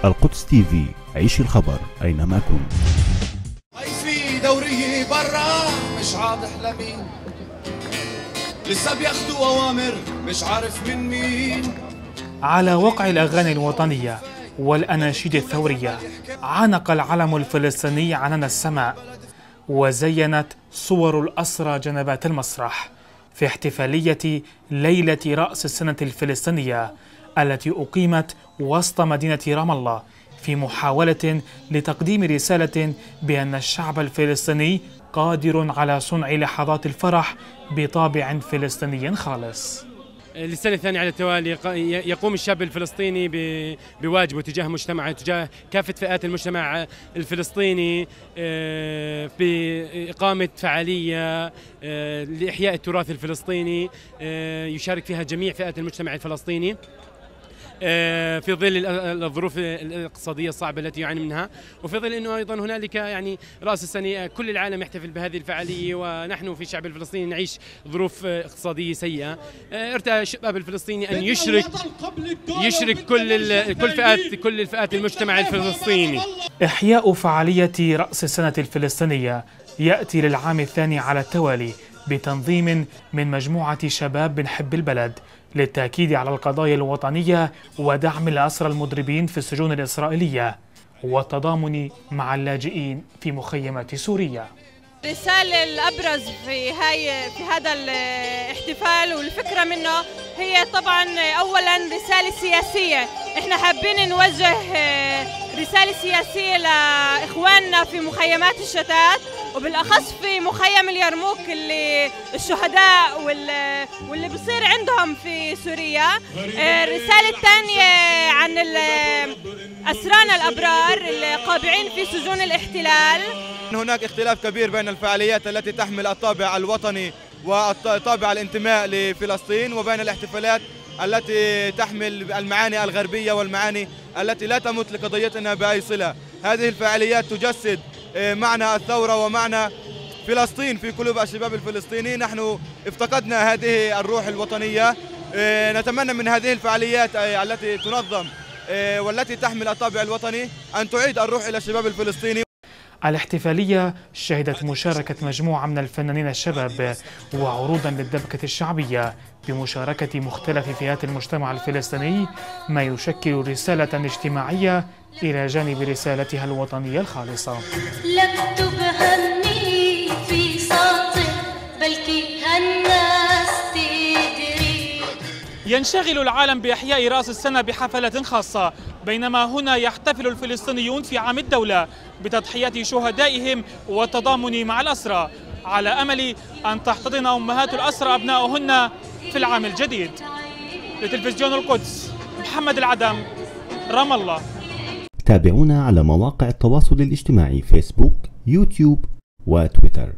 القدس تي في، عيش الخبر أينما كنت. في دورية برا مش واضح لمين، لسه بياخدوا أوامر مش عارف من مين. على وقع الأغاني الوطنية والأناشيد الثورية عانق العلم الفلسطيني عنان السماء، وزينت صور الأسرى جنبات المسرح في احتفالية ليلة رأس السنة الفلسطينية التي أقيمت وسط مدينة رام الله في محاولة لتقديم رسالة بأن الشعب الفلسطيني قادر على صنع لحظات الفرح بطابع فلسطيني خالص. للسنة الثانية على التوالي يقوم الشاب الفلسطيني بواجبه تجاه مجتمعه، تجاه كافة فئات المجتمع الفلسطيني، بإقامة فعالية لإحياء التراث الفلسطيني يشارك فيها جميع فئات المجتمع الفلسطيني في ظل الظروف الاقتصادية الصعبة التي يعاني منها، وفي ظل أنه أيضا هنالك يعني رأس السنة كل العالم يحتفل بهذه الفعالية، ونحن في الشعب الفلسطيني نعيش ظروف اقتصادية سيئة. ارتأى الشباب الفلسطيني أن يشرك كل الفئات المجتمع الفلسطيني. إحياء فعالية رأس السنة الفلسطينية يأتي للعام الثاني على التوالي بتنظيم من مجموعة شباب بنحب البلد للتأكيد على القضايا الوطنية ودعم الأسرى المضربين في السجون الإسرائيلية والتضامن مع اللاجئين في مخيمات سوريا. الرسالة الأبرز في هذا الاحتفال والفكرة منه هي طبعا أولا رسالة سياسية. احنا حابين نوجه رسالة سياسية لإخواننا في مخيمات الشتات، وبالأخص في مخيم اليرموك اللي الشهداء واللي بصير عندهم في سوريا. الرسالة الثانية عن أسرانا الأبرار القابعين في سجون الاحتلال. هناك اختلاف كبير بين الفعاليات التي تحمل الطابع الوطني وطابع الانتماء لفلسطين وبين الاحتفالات التي تحمل المعاني الغربية والمعاني التي لا تمت لقضيتنا بأي صلة. هذه الفعاليات تجسد معنى الثورة ومعنى فلسطين في قلوب الشباب الفلسطيني. نحن افتقدنا هذه الروح الوطنية. نتمنى من هذه الفعاليات التي تنظم والتي تحمل الطابع الوطني أن تعيد الروح إلى الشباب الفلسطيني. الاحتفالية شهدت مشاركة مجموعة من الفنانين الشباب وعروضا للدبكة الشعبية بمشاركة مختلف فئات المجتمع الفلسطيني، ما يشكل رسالة اجتماعية إلى جانب رسالتها الوطنية الخالصة. لم تبهمني في ساطر بلكي هالناس تدري. ينشغل العالم بإحياء رأس السنة بحفلة خاصة، بينما هنا يحتفل الفلسطينيون في عام الدولة بتضحية شهدائهم والتضامن مع الأسرى، على أمل أن تحتضن أمهات الأسرى أبنائهن في العام الجديد. لتلفزيون القدس، محمد العدم، رام الله. تابعونا على مواقع التواصل الاجتماعي فيسبوك، يوتيوب وتويتر.